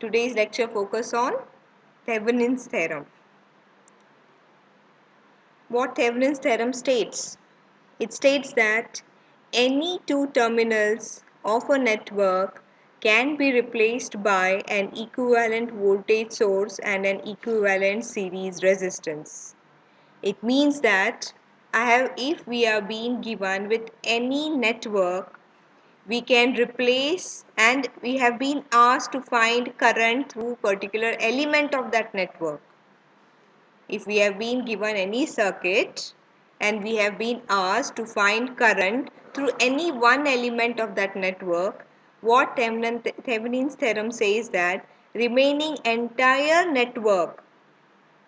Today's lecture focus on Thevenin's theorem. What Thevenin's theorem states? It states that any two terminals of a network can be replaced by an equivalent voltage source and an equivalent series resistance. It means that if we are being given with any network, we can replace, and we have been asked to find current through particular element of that network. If we have been given any circuit and we have been asked to find current through any one element of that network, what Thevenin's theorem says that remaining entire network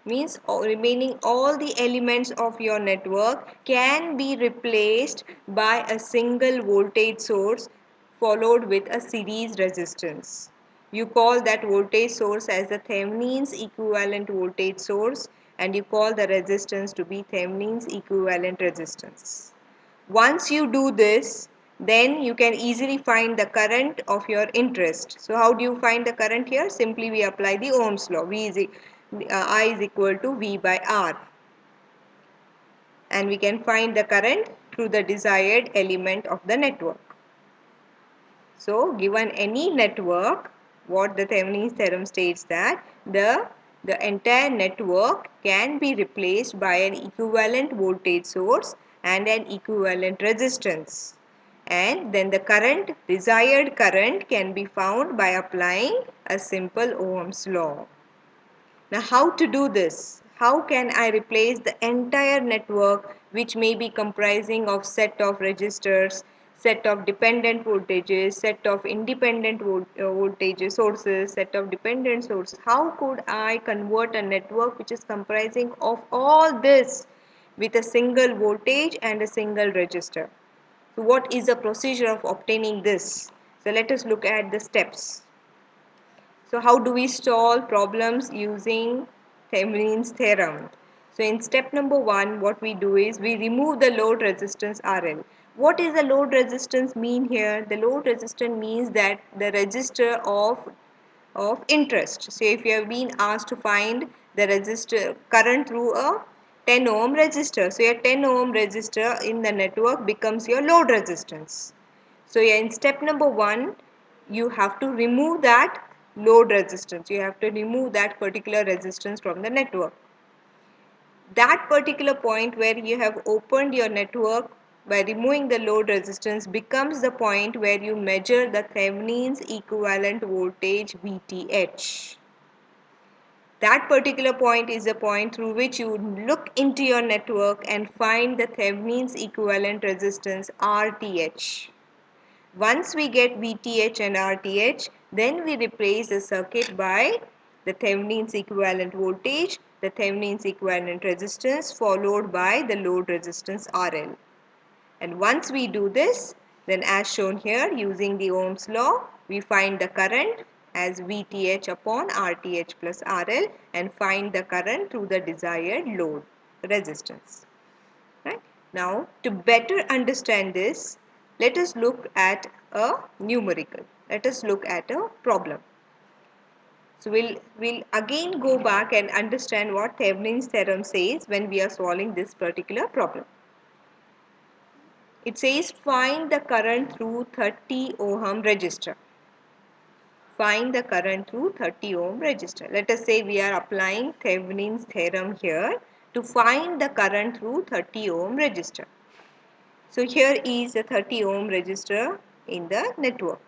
means remaining all the elements of your network can be replaced by a single voltage source followed with a series resistance. You call that voltage source as the Thevenin's equivalent voltage source, and you call the resistance to be Thevenin's equivalent resistance. Once you do this, then you can easily find the current of your interest. So how do you find the current here? Simply we apply the Ohm's law. I is equal to V by R. And we can find the current through the desired element of the network. So given any network, what the Thevenin's theorem states that the entire network can be replaced by an equivalent voltage source and an equivalent resistance. And then the desired current can be found by applying a simple Ohm's law. Now how to do this? How can I replace the entire network, which may be comprising of set of resistors, set of dependent voltages, set of independent voltage sources, set of dependent sources? How could I convert a network which is comprising of all this with a single voltage and a single resistor? So what is the procedure of obtaining this? So let us look at the steps. So how do we solve problems using Thevenin's theorem? So in step number 1, what we do is we remove the load resistance RL. What is the load resistance mean here? The load resistance means that the resistor of interest. So if you have been asked to find the resistor current through a 10 ohm resistor, so your 10 ohm resistor in the network becomes your load resistance. So in step number 1, you have to remove that load resistance. You have to remove that particular resistance from the network. That particular point where you have opened your network by removing the load resistance becomes the point where you measure the Thevenin's equivalent voltage VTH. That particular point is the point through which you look into your network and find the Thevenin's equivalent resistance RTH. Once we get VTH and RTH, then we replace the circuit by the Thevenin's equivalent voltage, the Thevenin's equivalent resistance, followed by the load resistance RL. And once we do this, then as shown here using the Ohm's law, we find the current as VTH upon RTH plus RL and find the current through the desired load resistance. Right? Now, to better understand this, let us look at a numerical. Let us look at a problem. So we'll again go back and understand what Thevenin's theorem says when we are solving this particular problem. It says find the current through 30 ohm resistor. Find the current through 30 ohm resistor. Let us say we are applying Thevenin's theorem here to find the current through 30 ohm resistor. So here is the 30 ohm resistor in the network.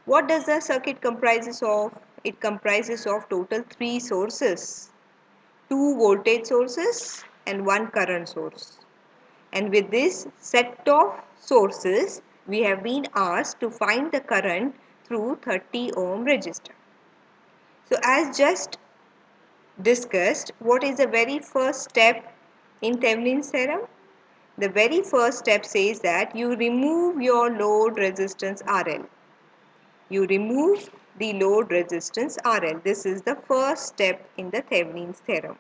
What does the circuit comprises of? It comprises of total 3 sources, 2 voltage sources and 1 current source. And with this set of sources, we have been asked to find the current through 30 ohm resistor. So as just discussed, what is the very first step in Thevenin's theorem? The very first step says that you remove your load resistance RL. You remove the load resistance RL. This is the first step in the Thevenin's theorem.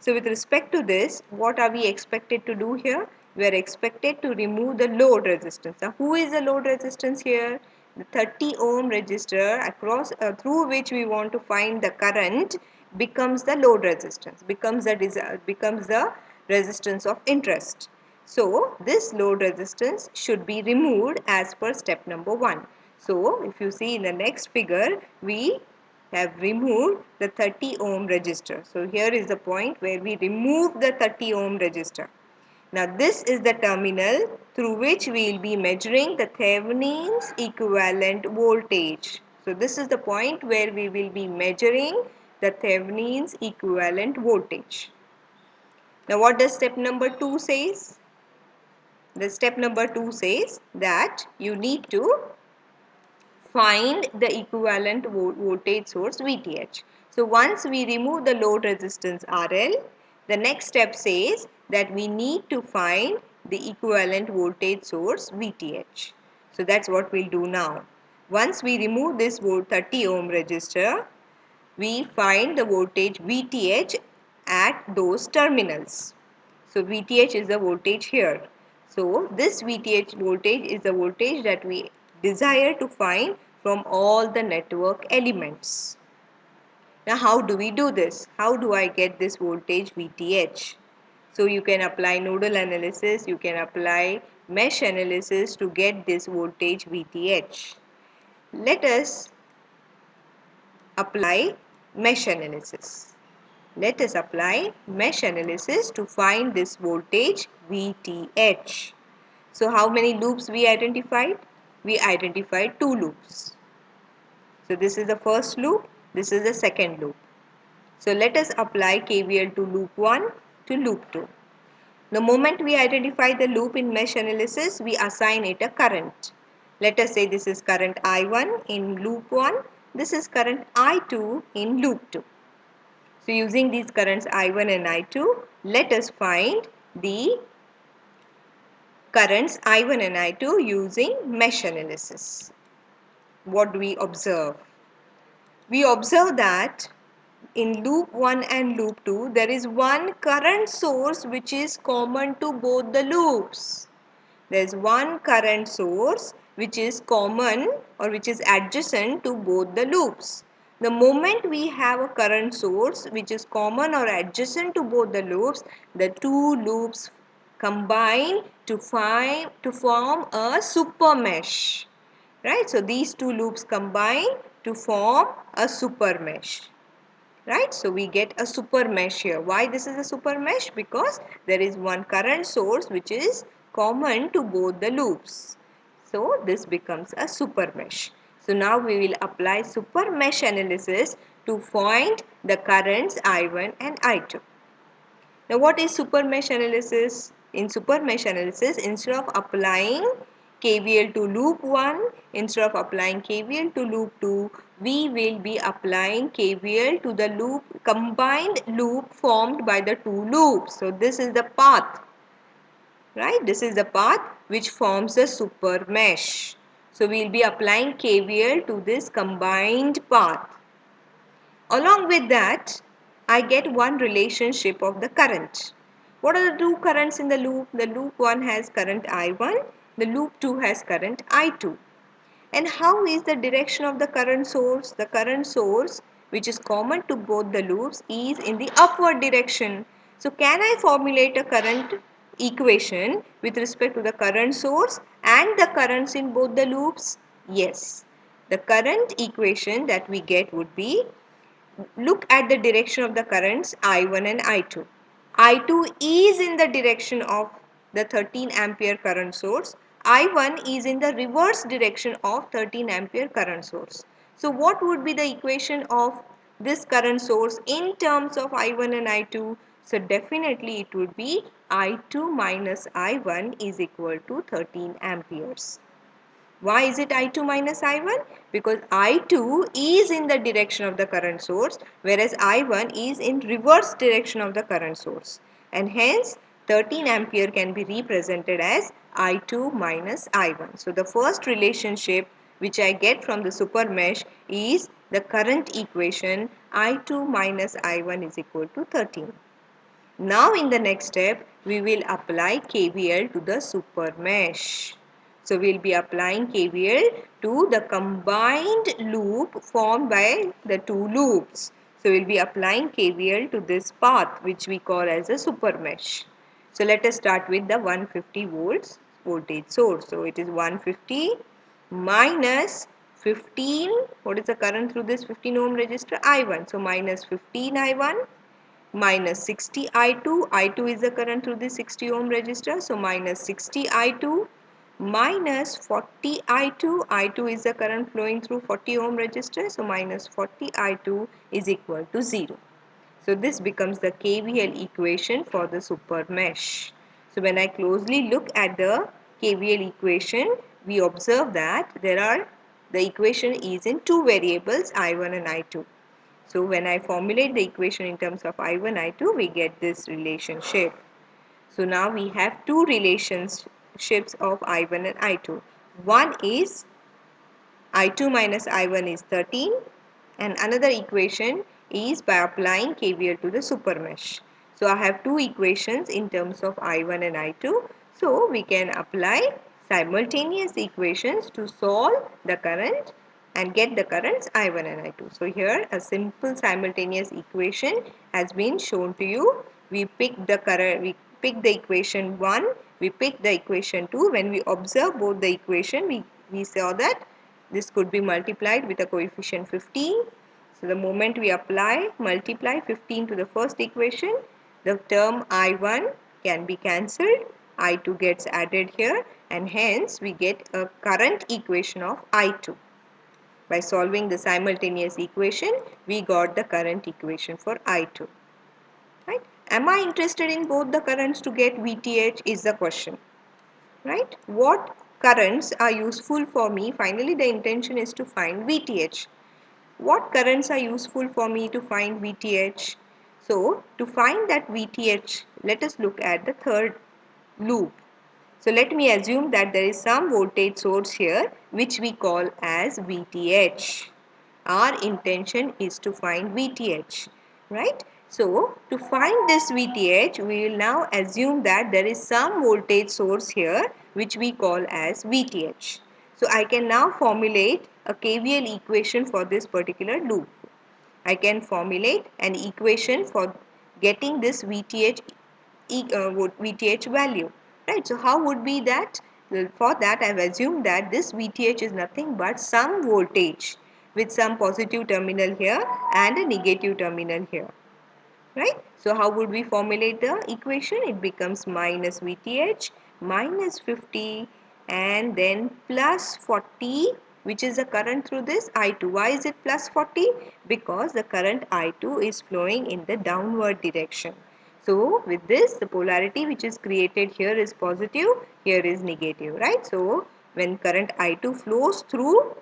So with respect to this, what are we expected to do here? We are expected to remove the load resistance. Now who is the load resistance here? the 30 ohm resistor across through which we want to find the current becomes the load resistance, becomes the resistance of interest. So this load resistance should be removed as per step number 1. So if you see in the next figure, we have removed the 30 ohm resistor. So here is the point where we remove the 30 ohm resistor. Now this is the terminal through which we will be measuring the Thevenin's equivalent voltage. So this is the point where we will be measuring the Thevenin's equivalent voltage. Now what does step number 2 says? The step number 2 says that you need to find the equivalent voltage source VTH. So once we remove the load resistance RL, the next step says that we need to find the equivalent voltage source VTH. So that's what we'll do now. Once we remove this 30 ohm resistor, we find the voltage VTH at those terminals. So VTH is the voltage here. So this VTH voltage is the voltage that we desire to find from all the network elements. Now how do we do this? How do I get this voltage VTH? So you can apply nodal analysis, you can apply mesh analysis to get this voltage VTH. Let us apply mesh analysis. Let us apply mesh analysis to find this voltage VTH. So how many loops we identified? We identified 2 loops. So this is the first loop, this is the second loop. So let us apply KVL to loop 1 to loop 2. The moment we identify the loop in mesh analysis, we assign it a current. Let us say this is current I1 in loop 1, this is current I2 in loop 2. So using these currents I1 and I2, let us find the currents I1 and I2 using mesh analysis. What do we observe? We observe that in loop 1 and loop 2, there is one current source which is common to both the loops. There is one current source which is common or which is adjacent to both the loops. The moment we have a current source which is common or adjacent to both the loops, the two loops combine to form a super mesh. Right? So these two loops combine to form a super mesh. Right? So we get a super mesh here. Why this is a super mesh? Because there is one current source which is common to both the loops. So this becomes a super mesh. So now we will apply super mesh analysis to find the currents I1 and I2. Now what is super mesh analysis? In super mesh analysis, instead of applying KVL to loop 1, instead of applying KVL to loop 2, we will be applying KVL to the combined loop formed by the two loops. So this is the path, right? This is the path which forms a super mesh. So we will be applying KVL to this combined path. Along with that, I get one relationship of the current. What are the two currents in the loop? The loop 1 has current I1, the loop 2 has current I2. And how is the direction of the current source? The current source, which is common to both the loops, is in the upward direction. So can I formulate a current equation with respect to the current source and the currents in both the loops? Yes. The current equation that we get would be, look at the direction of the currents I1 and I2. I2 is in the direction of the 13 ampere current source. I1 is in the reverse direction of 13 ampere current source. So what would be the equation of this current source in terms of I1 and I2? So definitely it would be I2 minus I1 is equal to 13 amperes. Why is it I2 minus I1? Because I2 is in the direction of the current source, whereas I1 is in reverse direction of the current source. And hence 13 ampere can be represented as I2 minus I1. So the first relationship which I get from the super mesh is the current equation I2 minus I1 is equal to 13. Now in the next step, we will apply KVL to the super mesh. So we'll be applying KVL to the combined loop formed by the two loops. So we'll be applying KVL to this path which we call as a super mesh. So let us start with the 150 volts voltage source. So it is 150 minus 15. What is the current through this 15 ohm resistor? I1. So minus 15 I1 minus 60 I2. I2 is the current through the 60 ohm resistor. So minus 60 I2 minus 40 I2. I2 is the current flowing through 40 ohm resistor. So minus 40 I2 is equal to 0. So this becomes the KVL equation for the super mesh. So when I closely look at the KVL equation, we observe that the equation is in two variables I1 and I2. So when I formulate the equation in terms of I1, I2, we get this relationship. So now we have two relationships of I1 and I2. One is I2 minus I1 is 13, and another equation is by applying KVL to the super mesh. So I have two equations in terms of I1 and I2. So we can apply simultaneous equations to solve the current and get the currents I1 and I2. So here a simple simultaneous equation has been shown to you. We pick the equation 1, we pick the equation 2. When we observe both the equation, we saw that this could be multiplied with a coefficient 15. So the moment we multiply 15 to the first equation, the term I1 can be cancelled, I2 gets added here, and hence we get a current equation of I2. By solving the simultaneous equation, we got the current equation for I2. Right? Am I interested in both the currents to get VTH is the question. Right? What currents are useful for me? Finally, the intention is to find VTH. What currents are useful for me to find VTH? So, to find that VTH, let us look at the third loop. So, let me assume that there is some voltage source here which we call as VTH. Our intention is to find VTH, right? So, to find this VTH, we will now assume that there is some voltage source here which we call as VTH. So, I can now formulate a KVL equation for this particular loop. I can formulate an equation for getting this VTH value, right? So how would be that? Well, for that I have assumed that this VTH is nothing but some voltage with some positive terminal here and a negative terminal here, right? So how would we formulate the equation? It becomes minus VTH minus 50 and then plus 40, which is the current through this I2. Why is it plus 40? Because the current I2 is flowing in the downward direction. So with this, the polarity which is created here is positive, here is negative, right? So when current I2 flows through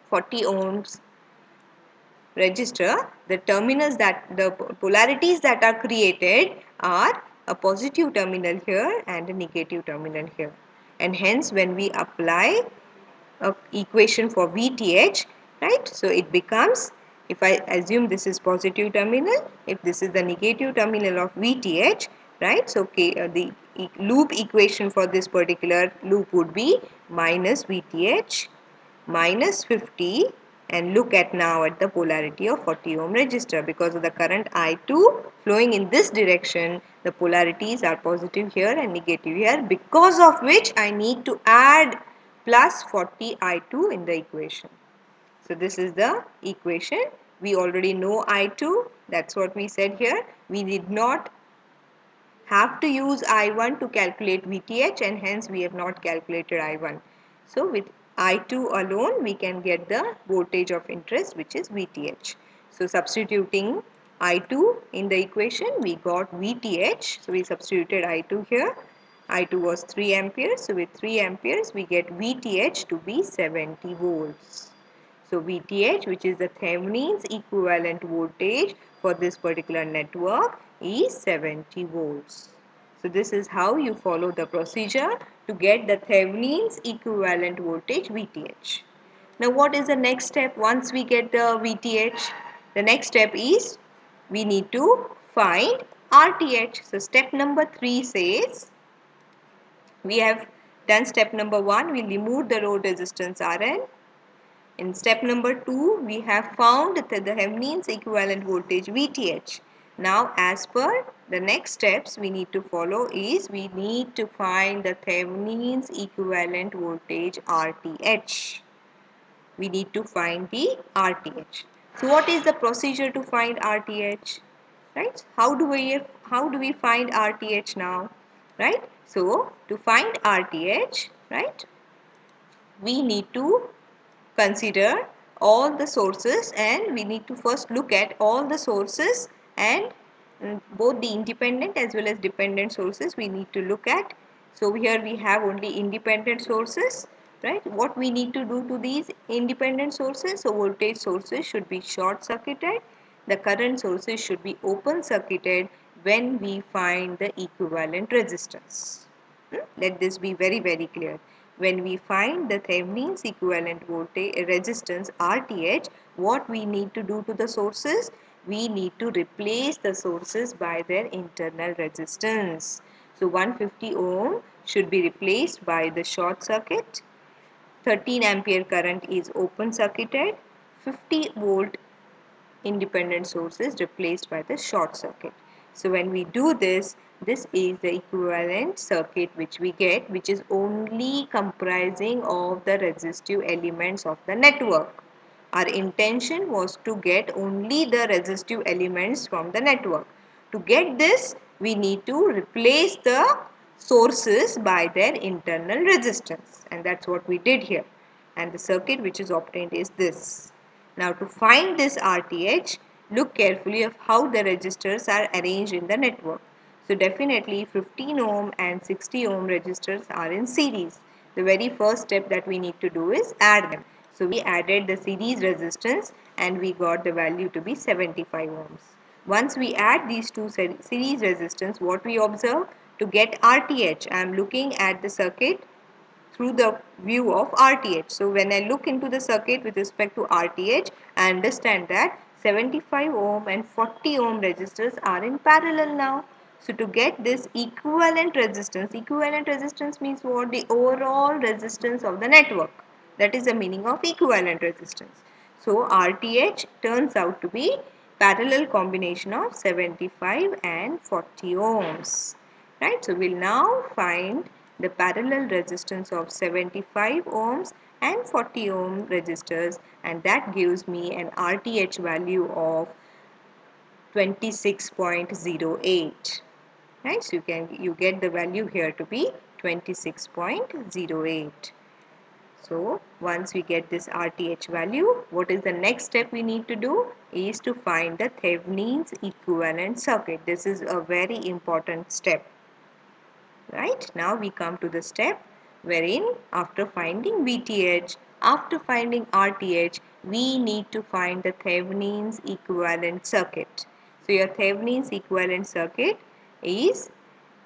40 ohms register, the polarities that are created are a positive terminal here and a negative terminal here. And hence when we apply a equation for VTH, right? So it becomes, if I assume this is positive terminal, if this is the negative terminal of VTH, right? So the loop equation for this particular loop would be minus VTH minus 50, and look at now at the polarity of 40 ohm resistor. Because of the current I2 flowing in this direction, the polarities are positive here and negative here, because of which I need to add plus 40 I2 in the equation. So this is the equation. We already know I2, that's what we said here. We did not have to use I1 to calculate VTH, and hence we have not calculated I1. So with I2 alone we can get the voltage of interest, which is VTH. So substituting I2 in the equation, we got VTH. So we substituted I2 here. I2 was 3 amperes. So with 3 amperes we get VTH to be 70 volts. So VTH, which is the Thevenin's equivalent voltage for this particular network, is 70 volts. So this is how you follow the procedure to get the Thevenin's equivalent voltage VTH. Now what is the next step once we get the VTH? The next step is we need to find RTH. So step number 3 says, we have done step number 1, we removed the load resistance RL. In step number 2, we have found the Thevenin's equivalent voltage VTH. Now, as per the next steps we need to follow is we need to find the Thevenin's equivalent voltage RTH. We need to find the RTH. So, what is the procedure to find RTH? Right? How do we find RTH now? Right? So, to find RTH, right, we need to consider all the sources, and we need to first look at all the sources and both the independent as well as dependent sources we need to look at. So here we have only independent sources, right? What we need to do to these independent sources, so voltage sources should be short circuited, the current sources should be open circuited when we find the equivalent resistance. Let this be very clear. When we find the Thevenin's equivalent voltage resistance RTH, what we need to do to the sources? We need to replace the sources by their internal resistance. So 150 ohm should be replaced by the short circuit. 13 ampere current is open circuited. 50 volt independent sources replaced by the short circuit. So when we do this, this is the equivalent circuit which we get, which is only comprising of the resistive elements of the network. Our intention was to get only the resistive elements from the network. To get this, we need to replace the sources by their internal resistance, and that's what we did here. And the circuit which is obtained is this. Now to find this RTH, look carefully of how the resistors are arranged in the network. So definitely 15 ohm and 60 ohm resistors are in series. The very first step that we need to do is add them. So we added the series resistance and we got the value to be 75 ohms. Once we add these two series resistance, what we observe? To get RTH, I am looking at the circuit through the view of RTH. So when I look into the circuit with respect to RTH, I understand that 75 ohm and 40 ohm resistors are in parallel now. So to get this equivalent resistance means what? The overall resistance of the network. That is the meaning of equivalent resistance. So RTH turns out to be parallel combination of 75 and 40 ohms. Right? So we'll now find the parallel resistance of 75 ohms and 40 ohm resistors, and that gives me an RTH value of 26.08. Right? So you get the value here to be 26.08. So once we get this RTH value, what is the next step we need to do? Is to find the Thevenin's equivalent circuit. This is a very important step. Right, now we come to the step wherein after finding VTH, after finding RTH, we need to find the Thevenin's equivalent circuit. So your Thevenin's equivalent circuit is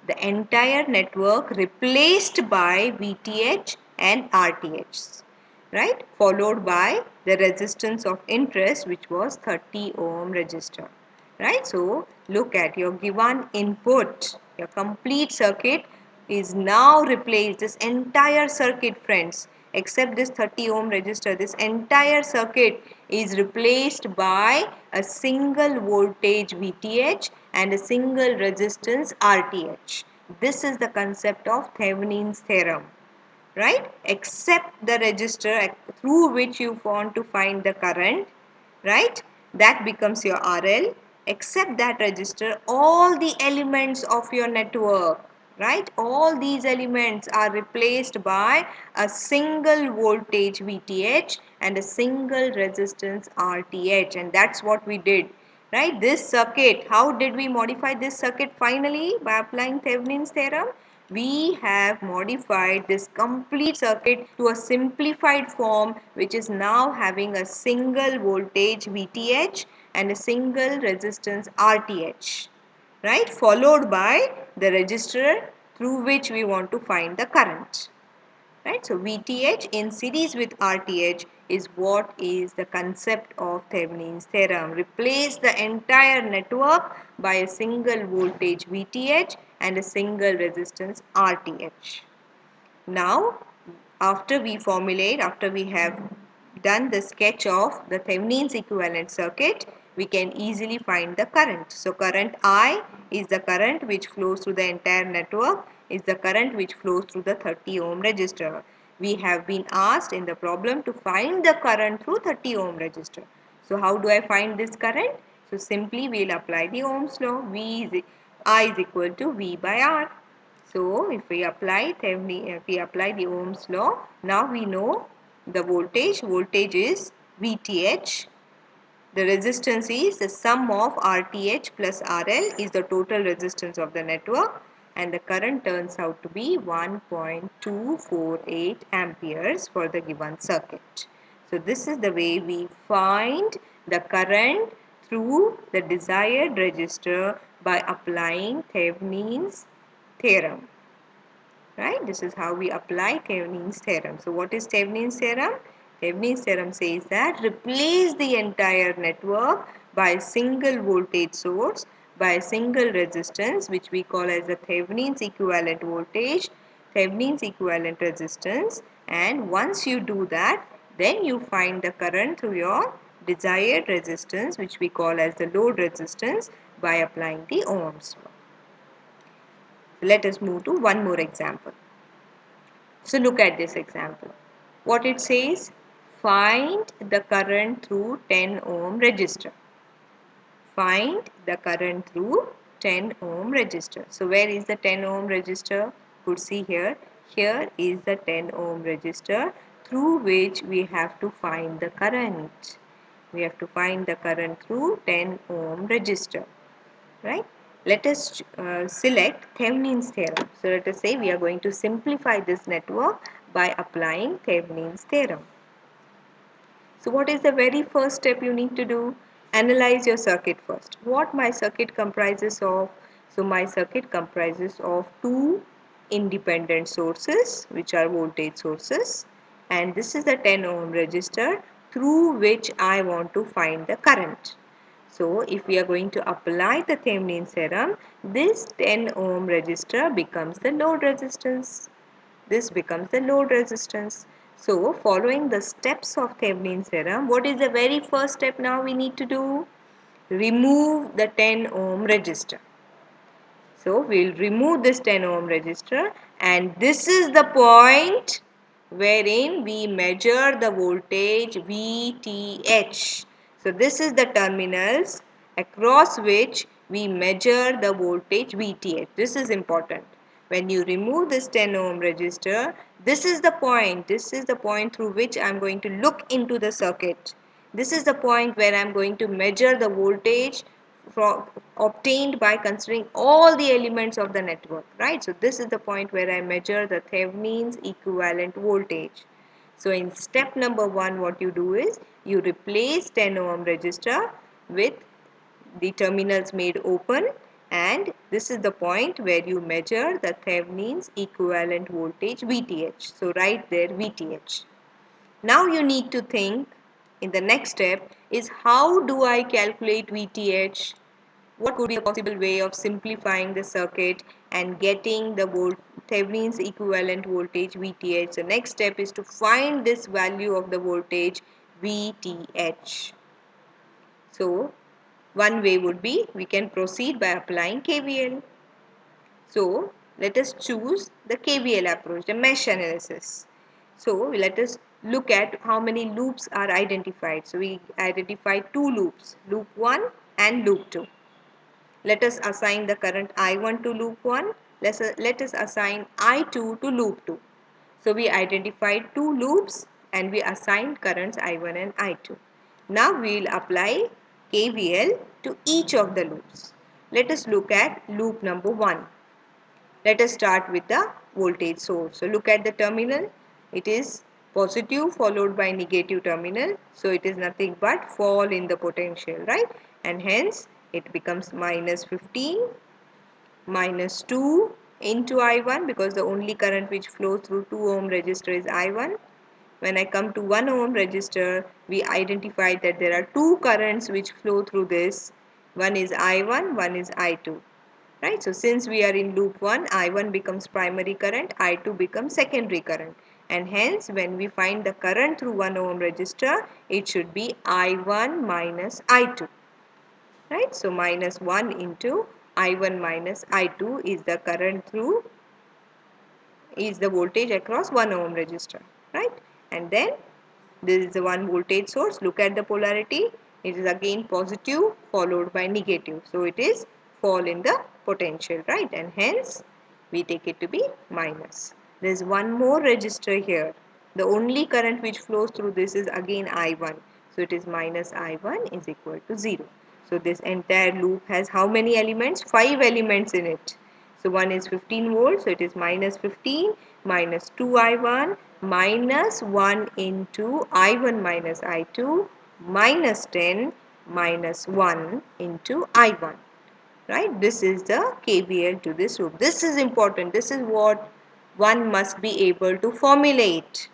the entire network replaced by VTH and RTH, right, followed by the resistance of interest, which was 30 ohm resistor. Right, so look at your given input. Your complete circuit is now replaced. This entire circuit, friends, except this 30 ohm resistor, this entire circuit is replaced by a single voltage VTH and a single resistance RTH. This is the concept of Thevenin's theorem. Right, except the resistor through which you want to find the current, right, that becomes your RL. Except that resistor, all the elements of your network, right, all these elements are replaced by a single voltage VTH and a single resistance RTH, and that's what we did. Right, this circuit, how did we modify this circuit finally? By applying Thevenin's theorem, we have modified this complete circuit to a simplified form, which is now having a single voltage VTH and a single resistance RTH, right, followed by the resistor through which we want to find the current. Right, so VTH in series with RTH is what is the concept of Thevenin's theorem. Replace the entire network by a single voltage VTH and a single resistance RTH. Now, after we have done the sketch of the Thevenin's equivalent circuit, we can easily find the current. So, current I is the current which flows through the entire network, is the current which flows through the 30 ohm resistor. We have been asked in the problem to find the current through 30 ohm resistor. So, how do I find this current? So, simply we will apply the Ohm's law. I is equal to V by R. So, if we apply the Ohm's law, now we know the voltage. Voltage is VTH. The resistance is the sum of RTH plus RL is the total resistance of the network, and the current turns out to be 1.248 amperes for the given circuit. So, this is the way we find the current through the desired resistor by applying Thevenin's theorem. Right? This is how we apply Thevenin's theorem. So, what is Thevenin's theorem? Thevenin's theorem says that replace the entire network by a single voltage source, by a single resistance, which we call as the Thevenin's equivalent voltage, Thevenin's equivalent resistance, and once you do that, then you find the current through your desired resistance, which we call as the load resistance, by applying the Ohm's law. Let us move to one more example. So look at this example. What it says, find the current through 10 ohm resistor. Find the current through 10 ohm resistor. So where is the 10 ohm resistor? Could see here. Here is the 10 ohm resistor through which we have to find the current. We have to find the current through 10 ohm resistor. Right? Let us select Thevenin's theorem. So let us say we are going to simplify this network by applying Thevenin's theorem. So what is the very first step you need to do? Analyze your circuit first. What my circuit comprises of? So my circuit comprises of two independent sources, which are voltage sources, and this is the 10 ohm resistor through which I want to find the current. So, if we are going to apply the Thevenin's theorem, this 10 ohm resistor becomes the load resistance. This becomes the load resistance. So, following the steps of Thevenin's theorem, what is the very first step now we need to do? Remove the 10 ohm resistor. So, we will remove this 10 ohm resistor, and this is the point wherein we measure the voltage VTH. So, this is the terminals across which we measure the voltage VTH. This is important. When you remove this 10 ohm resistor, this is the point through which I am going to look into the circuit. This is the point where I am going to measure the voltage obtained by considering all the elements of the network, right? So this is the point where I measure the Thevenin's equivalent voltage. So in step number 1, what you do is you replace 10 ohm resistor with the terminals made open, and this is the point where you measure the Thevenin's equivalent voltage VTH. So write there VTH. Now you need to think in the next step is how do I calculate VTH? What could be a possible way of simplifying the circuit and getting the Thevenin's equivalent voltage VTH? The next step is to find this value of the voltage VTH. So, one way would be we can proceed by applying KVL. So, let us choose the KVL approach, the mesh analysis. So, let us look at how many loops are identified. So, we identify two loops, loop 1 and loop 2. Let us assign the current I1 to loop 1. Let us assign I2 to loop 2. So we identified two loops and we assigned currents I1 and I2. Now we will apply KVL to each of the loops. Let us look at loop number 1. Let us start with the voltage source. So look at the terminal. It is positive followed by negative terminal. So it is nothing but fall in the potential, right? And hence it becomes minus 15 minus 2 into I1, because the only current which flows through 2 ohm resistor is I1. When I come to 1 ohm resistor, we identified that there are two currents which flow through this. One is I1, one is I2. right? So since we are in loop 1, I1 becomes primary current, I2 becomes secondary current, and hence when we find the current through 1 ohm resistor, it should be I1 minus I2, right? So minus 1 into I1 minus I2 is the current through, is the voltage across 1 ohm resistor, right? And then this is the one voltage source. Look at the polarity. It is again positive followed by negative. So it is fall in the potential, right? And hence we take it to be minus. There is one more resistor here. The only current which flows through this is again I1. So it is minus I1 is equal to 0. So this entire loop has how many elements? 5 elements in it. So one is 15 volts, so it is minus 15 minus 2I1 minus 1 into I1 minus I2 minus 10 minus 1 into I1. Right? This is the KVL to this loop. This is important. This is what one must be able to formulate.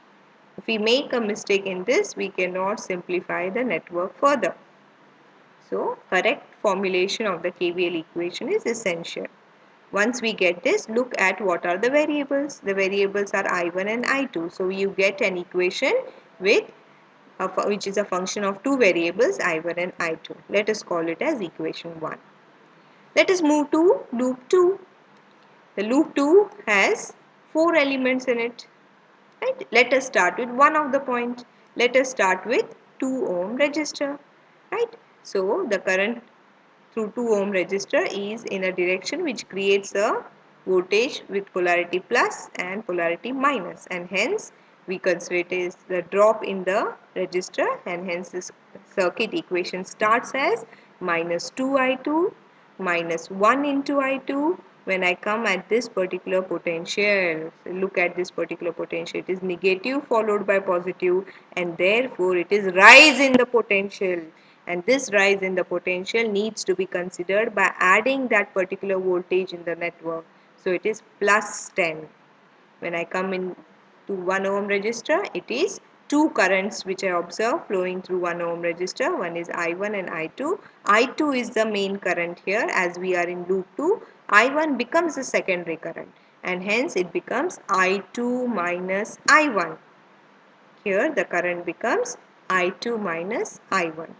If we make a mistake in this, we cannot simplify the network further. So, correct formulation of the KVL equation is essential. Once we get this, look at what are the variables. The variables are I1 and I2. So you get an equation with which is a function of two variables I1 and I2. Let us call it as equation 1. Let us move to loop 2. The loop 2 has 4 elements in it. Right? Let us start with one of the point. Let us start with 2 ohm resistor. Right? So the current through 2 ohm resistor is in a direction which creates a voltage with polarity plus and polarity minus, and hence we consider it as the drop in the resistor, and hence this circuit equation starts as minus 2I2 minus 1 into I2. When I come at this particular potential, look at this particular potential, it is negative followed by positive, and therefore it is rise in the potential, and this rise in the potential needs to be considered by adding that particular voltage in the network. So it is plus 10. When I come in to 1 ohm resistor, it is two currents which I observe flowing through 1 ohm resistor. One is I1 and I2. I2 is the main current here as we are in loop 2. I1 becomes the secondary current, and hence it becomes I2 minus I1. Here the current becomes I2 minus I1.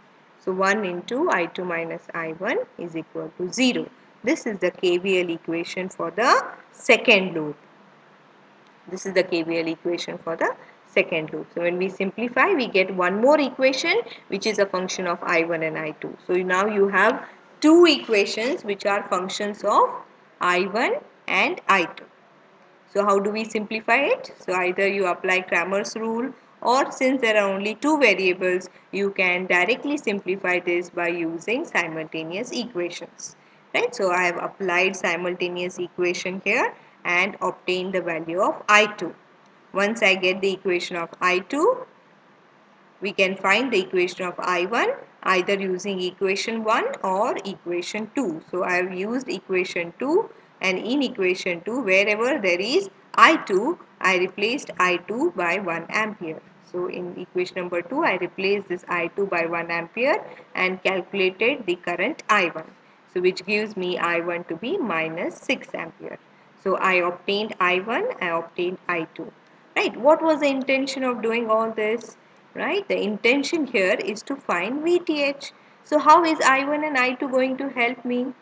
So 1 into I2 minus I1 is equal to 0. This is the KVL equation for the second loop. This is the KVL equation for the second loop. So when we simplify, we get one more equation which is a function of I1 and I2. So now you have two equations which are functions of I1 and I2. So how do we simplify it? So either you apply Cramer's rule, or since there are only two variables, you can directly simplify this by using simultaneous equations. Right? So I have applied simultaneous equation here and obtained the value of I2. Once I get the equation of I2, we can find the equation of I1 either using equation 1 or equation 2. So I have used equation 2, and in equation 2 wherever there is I2, I replaced I2 by 1 ampere. So in equation number 2 I replaced this I2 by 1 ampere and calculated the current I1. So which gives me I1 to be minus 6 ampere. So I obtained I1, I obtained I2. Right? What was the intention of doing all this? Right? The intention here is to find VTH. So how is I1 and I2 going to help me?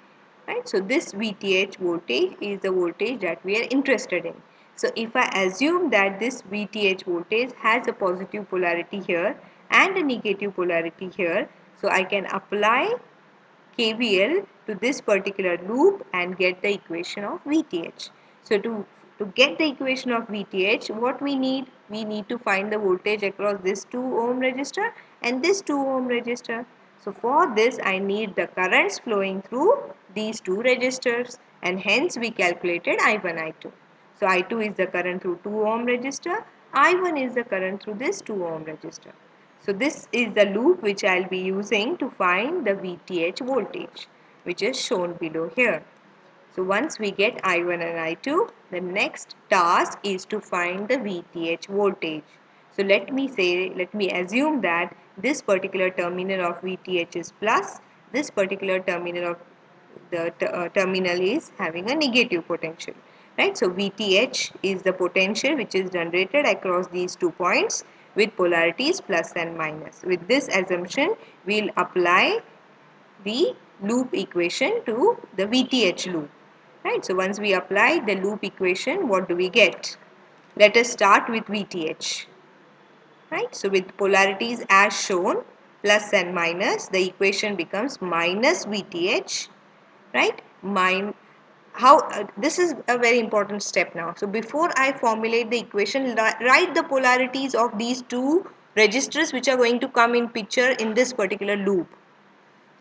Right? So this VTH voltage is the voltage that we are interested in. So if I assume that this VTH voltage has a positive polarity here and a negative polarity here, so I can apply KVL to this particular loop and get the equation of VTH. So to get the equation of VTH, what we need? We need to find the voltage across this 2 ohm resistor and this 2 ohm resistor. So for this I need the currents flowing through these two resistors, and hence we calculated I1, I2. So I2 is the current through 2 ohm resistor, I1 is the current through this 2 ohm resistor. So this is the loop which I will be using to find the VTH voltage, which is shown below here. So once we get I1 and I2, the next task is to find the VTH voltage. So let me assume that this particular terminal of VTH is plus, this particular terminal of the terminal is having a negative potential, right? So VTH is the potential which is generated across these 2 points with polarities plus and minus. With this assumption, we'll apply the loop equation to the VTH loop, right? So once we apply the loop equation, what do we get? Let us start with VTH, right? So with polarities as shown, plus and minus, the equation becomes minus VTH, right? This is a very important step now. So before I formulate the equation, write the polarities of these two registers which are going to come in picture in this particular loop,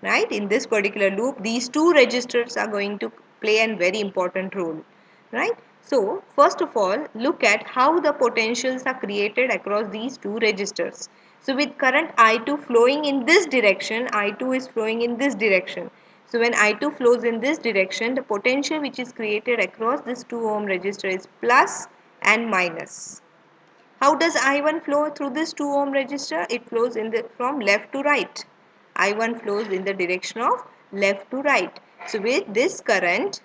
right? In this particular loop, these two registers are going to play a very important role, right? So first of all, look at how the potentials are created across these two registers. So with current I2 flowing in this direction, I2 is flowing in this direction. So when I2 flows in this direction, the potential which is created across this 2 ohm resistor is plus and minus. How does I1 flow through this 2 ohm resistor? It flows from left to right. I1 flows in the direction of left to right. So with this current,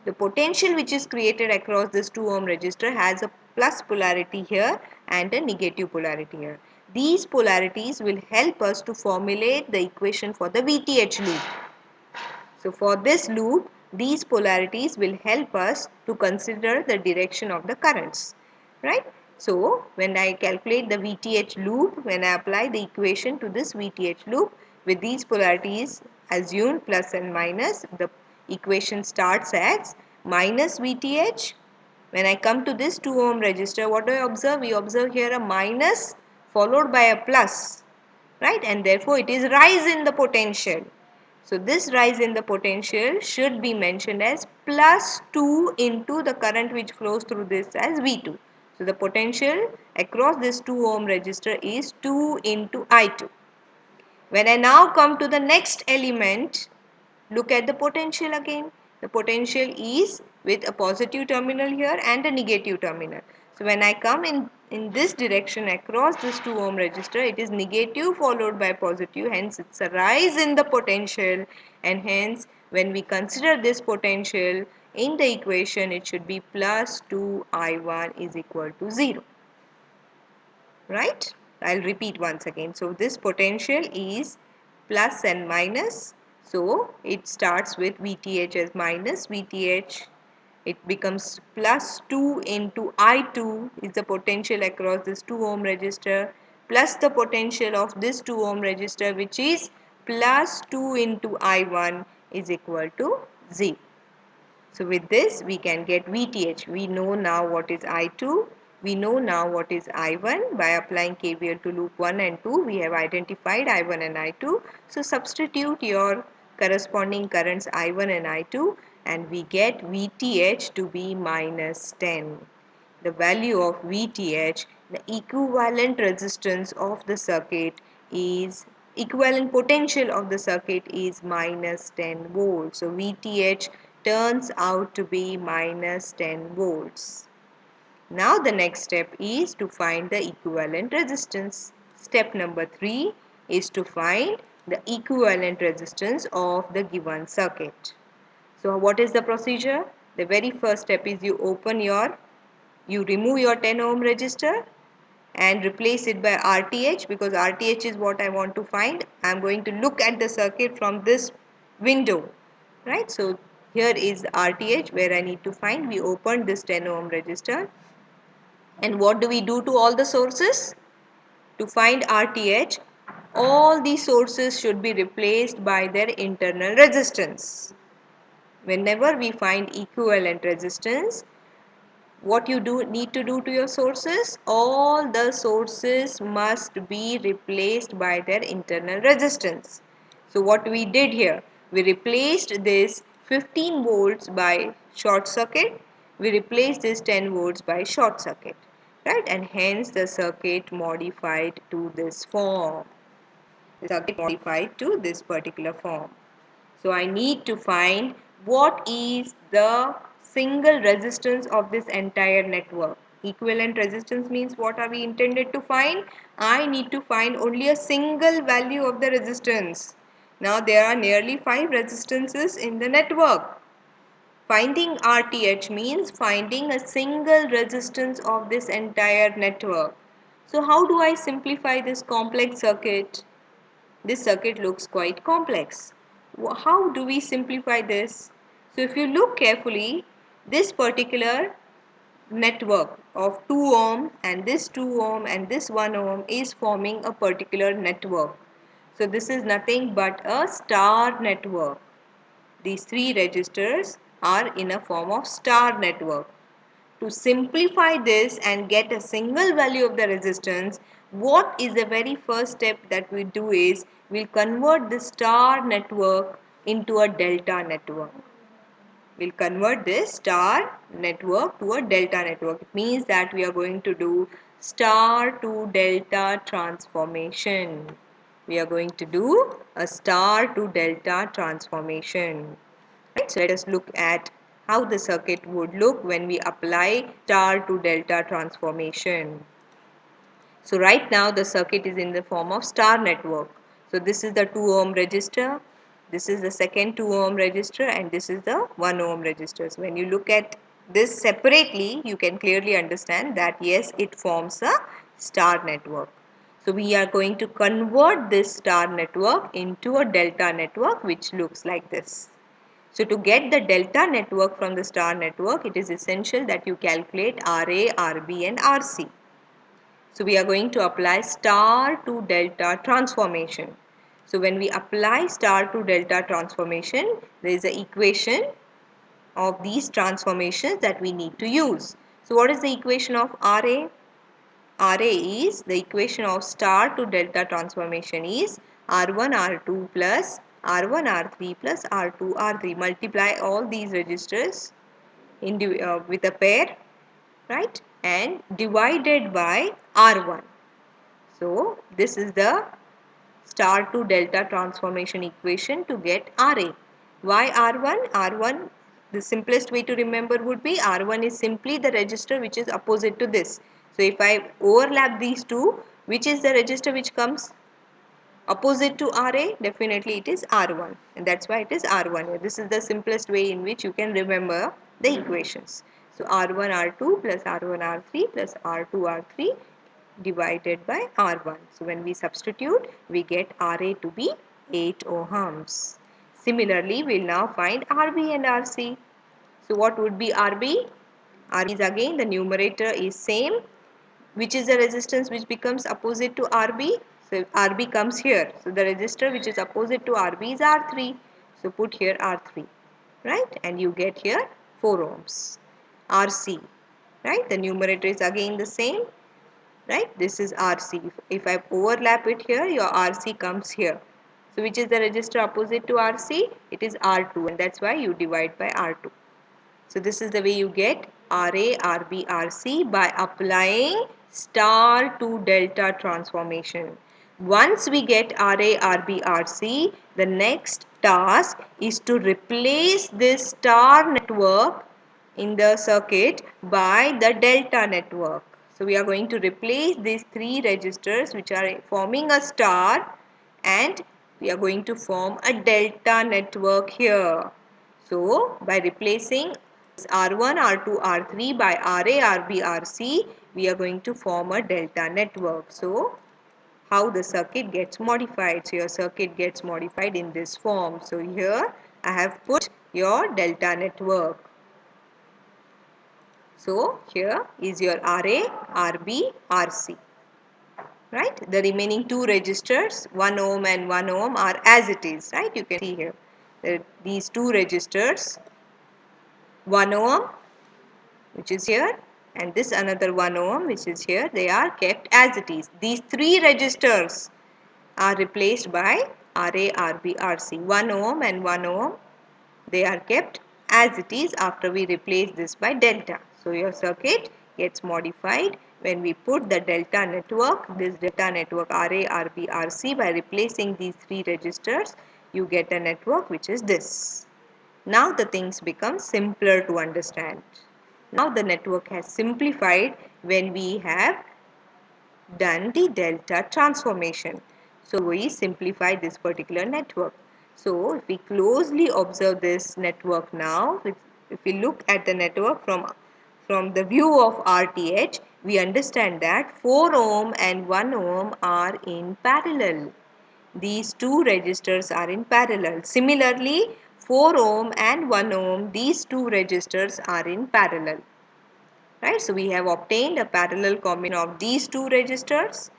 the potential which is created across this 2 ohm resistor has a plus polarity here and a negative polarity here. These polarities will help us to formulate the equation for the VTH loop. So for this loop, these polarities will help us to consider the direction of the currents, right? So when I calculate the VTH loop, when I apply the equation to this VTH loop with these polarities assumed plus and minus, the equation starts as minus VTH. When I come to this 2 ohm resistor, what do I observe? We observe here a minus followed by a plus, right? And therefore it is rise in the potential. So this rise in the potential should be mentioned as plus 2 into the current which flows through this as V2. So the potential across this 2 ohm resistor is 2 into I2. When I now come to the next element, look at the potential again. The potential is with a positive terminal here and a negative terminal. So when I come in this direction across this 2 ohm resistor, it is negative followed by positive. Hence it's a rise in the potential, and hence when we consider this potential in the equation, it should be plus 2I1 is equal to 0. Right? I'll repeat once again. So this potential is plus and minus. So it starts with VTH as minus VTH. It becomes plus 2 into I2 is the potential across this 2 ohm resistor plus the potential of this 2 ohm resistor, which is plus 2 into I1 is equal to 0. So with this we can get VTH. We know now what is I2. We know now what is I1. By applying KVL to loop 1 and 2, we have identified I1 and I2. So substitute your corresponding currents I1 and I2 and we get VTH to be minus 10. The value of VTH, the equivalent resistance of the circuit is equivalent potential of the circuit is minus 10 volts. So VTH turns out to be minus 10 volts. Now the next step is to find the equivalent resistance. Step number 3 is to find the equivalent resistance of the given circuit. So what is the procedure? The very first step is you remove your 10 ohm resistor and replace it by RTH, because RTH is what I want to find. I am going to look at the circuit from this window, right? So here is RTH where I need to find. We opened this 10 ohm resistor and what do we do to all the sources? To find RTH, all the sources should be replaced by their internal resistance. Whenever we find equivalent resistance, what you need to do to your sources? All the sources must be replaced by their internal resistance. So what we did here, we replaced this 15 volts by short circuit, we replaced this 10 volts by short circuit, right? And hence the circuit modified to this form. The circuit modified to this particular form. So I need to find what is the single resistance of this entire network. Equivalent resistance means what are we intended to find? I need to find only a single value of the resistance. Now there are nearly 5 resistances in the network. Finding RTH means finding a single resistance of this entire network. So how do I simplify this complex circuit? This circuit looks quite complex. How do we simplify this? So if you look carefully, this particular network of 2 ohm and this 2 ohm and this 1 ohm is forming a particular network. So this is nothing but a star network. These 3 registers are in a form of star network. To simplify this and get a single value of the resistance, what is the very first step that we do is we'll convert the star network into a delta network. We'll convert this star network to a delta network. It means that we are going to do star to delta transformation. We are going to do a star to delta transformation. Right, so let us look at how the circuit would look when we apply star to delta transformation. So right now the circuit is in the form of star network. So this is the 2 ohm resistor, this is the second 2 ohm resistor, and this is the 1 ohm resistor. So when you look at this separately, you can clearly understand that yes, it forms a star network. So we are going to convert this star network into a delta network, which looks like this. So to get the delta network from the star network, it is essential that you calculate RA, RB and RC. So we are going to apply star to delta transformation. So when we apply star to delta transformation, there is an equation of these transformations that we need to use. So what is the equation of RA? RA is the equation of star to delta transformation is R1 R2 plus R1 R3 plus R2 R3. Multiply all these registers with a pair, right, and divided by R1. So this is the star to delta transformation equation to get RA. Why R1? R1, the simplest way to remember would be R1 is simply the register which is opposite to this. So if I overlap these two, which is the register which comes opposite to RA? Definitely it is R1, and that's why it is R1. This is the simplest way in which you can remember the equations. So R1 R2 plus R1 R3 plus R2 R3 divided by R1. So when we substitute, we get RA to be 8 ohms. Similarly, we will now find RB and RC. So what would be RB? RB is again the numerator is same. Which is the resistance which becomes opposite to RB? So RB comes here. So the resistor which is opposite to RB is R3. So put here R3, right? And you get here 4 ohms. RC, right? The numerator is again the same, right? This is RC. If I overlap it here, your RC comes here. So which is the resistor opposite to RC? It is R2, and that's why you divide by R2. So this is the way you get RA, RB, RC by applying star to delta transformation. Once we get RA, RB, RC, the next task is to replace this star network in the circuit by the delta network. So we are going to replace these 3 registers which are forming a star, and we are going to form a delta network here. So by replacing R1, R2, R3 by RA, RB, RC, we are going to form a delta network. So how the circuit gets modified? So your circuit gets modified in this form. So here I have put your delta network. So here is your RA, RB, RC. Right? The remaining 2 registers, 1 ohm and 1 ohm, are as it is. Right? You can see here. These 2 registers, 1 ohm which is here, and this another 1 ohm which is here, they are kept as it is. These 3 registers are replaced by RA, RB, RC. 1 ohm and 1 ohm, they are kept as it is after we replace this by delta. So your circuit gets modified when we put the delta network, this delta network RA, RB, RC, by replacing these 3 registers, you get a network which is this. Now the things become simpler to understand. Now the network has simplified when we have done the delta transformation. So we simplify this particular network. So if we closely observe this network now, if we look at the network from the view of RTH, we understand that 4 ohm and 1 ohm are in parallel. These two resistors are in parallel. Similarly, 4 ohm and 1 ohm, these two resistors are in parallel. Right? So we have obtained a parallel combination of these two resistors.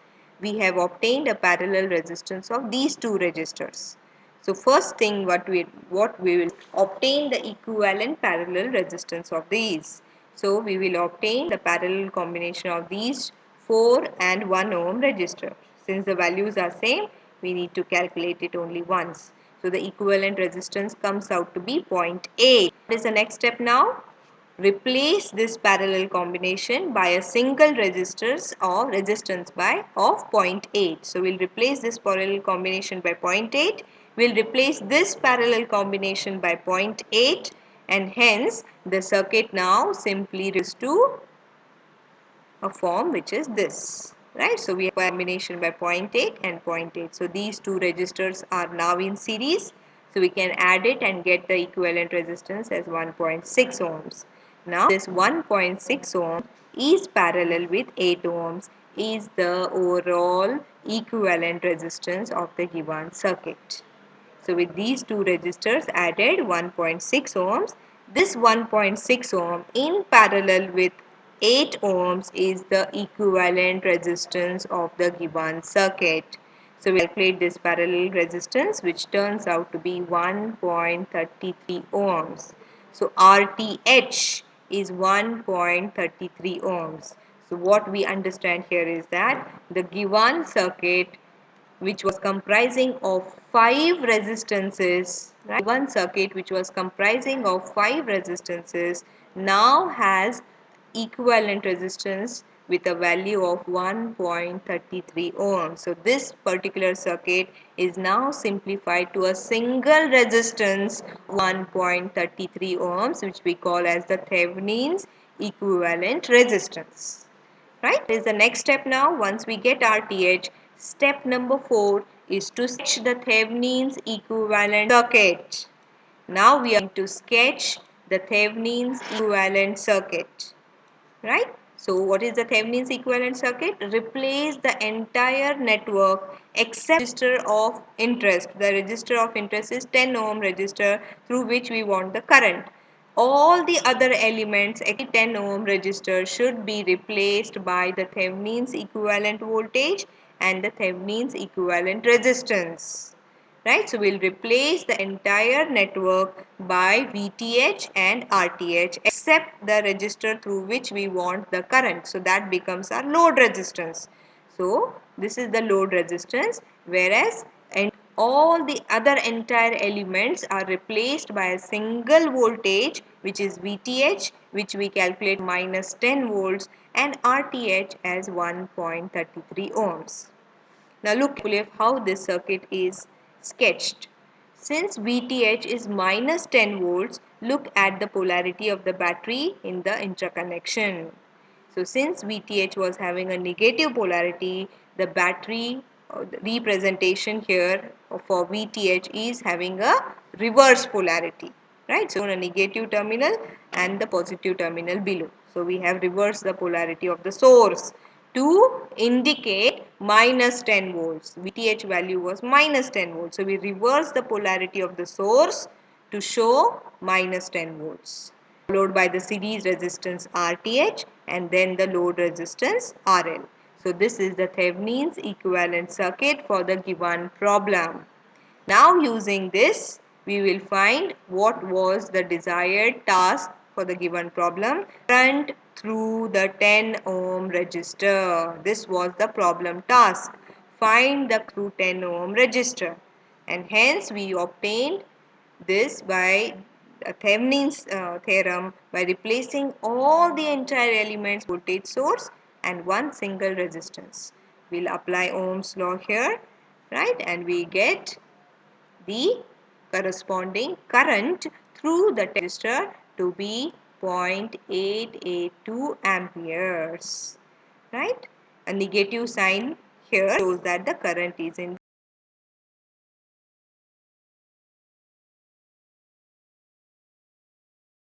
We have obtained a parallel resistance of these two resistors. So first thing what we will obtain the equivalent parallel resistance of these. So we will obtain the parallel combination of these 4 and 1 ohm resistor. Since the values are same, we need to calculate it only once. So the equivalent resistance comes out to be 0.8. What is the next step now? Replace this parallel combination by a single resistance of zero point 0.8. So we'll replace this parallel combination by 0.8. We'll replace this parallel combination by 0.8, and hence the circuit now simply reduces to a form which is this. Right? So we have a combination by 0.8 and 0.8. So these two resistors are now in series. So we can add it and get the equivalent resistance as 1.6 ohms. Now this 1.6 ohm is parallel with 8 ohms is the overall equivalent resistance of the given circuit. So with these two resistors added 1.6 ohms, this 1.6 ohm in parallel with 8 ohms is the equivalent resistance of the given circuit. So we calculate this parallel resistance, which turns out to be 1.33 ohms. So RTH is 1.33 ohms. So what we understand here is that the given circuit, which was comprising of 5 resistances, right? One circuit which was comprising of 5 resistances now has equivalent resistance with a value of 1.33 ohms. So this particular circuit is now simplified to a single resistance 1.33 ohms, which we call as the Thevenin's equivalent resistance. Right? This is the next step now. Once we get RTH, step number 4 is to sketch the Thevenin's equivalent circuit. Now we are going to sketch the Thevenin's equivalent circuit. Right? So what is the Thevenin's equivalent circuit? Replace the entire network except register of interest. The register of interest is 10 ohm register through which we want the current. All the other elements except 10 ohm resistor should be replaced by the Thevenin's equivalent voltage and the Thevenin's equivalent resistance. Right? So we'll replace the entire network by VTH and RTH except the resistor through which we want the current. So that becomes our load resistance. So this is the load resistance, whereas and all the other entire elements are replaced by a single voltage, which is VTH, which we calculate minus 10 volts, and RTH as 1.33 ohms. Now look carefully at how this circuit is sketched. Since VTH is minus 10 volts, look at the polarity of the battery in the interconnection. So since VTH was having a negative polarity, the battery the representation here for VTH is having a reverse polarity. Right? So a negative terminal and the positive terminal below. So we have reversed the polarity of the source to indicate minus 10 volts. VTH value was minus 10 volts. So we reverse the polarity of the source to show minus 10 volts. Followed by the series resistance RTH and then the load resistance RL. So this is the Thevenin's equivalent circuit for the given problem. Now using this, we will find what was the desired task for the given problem. Current through the 10 ohm resistor. This was the problem task. Find the through 10 ohm resistor. And hence we obtained this by Thevenin's theorem by replacing all the entire elements voltage source and one single resistance. We'll apply Ohm's law here, right? And we get the corresponding current through the resistor to be 0.882 amperes, right? A negative sign here shows that the current is in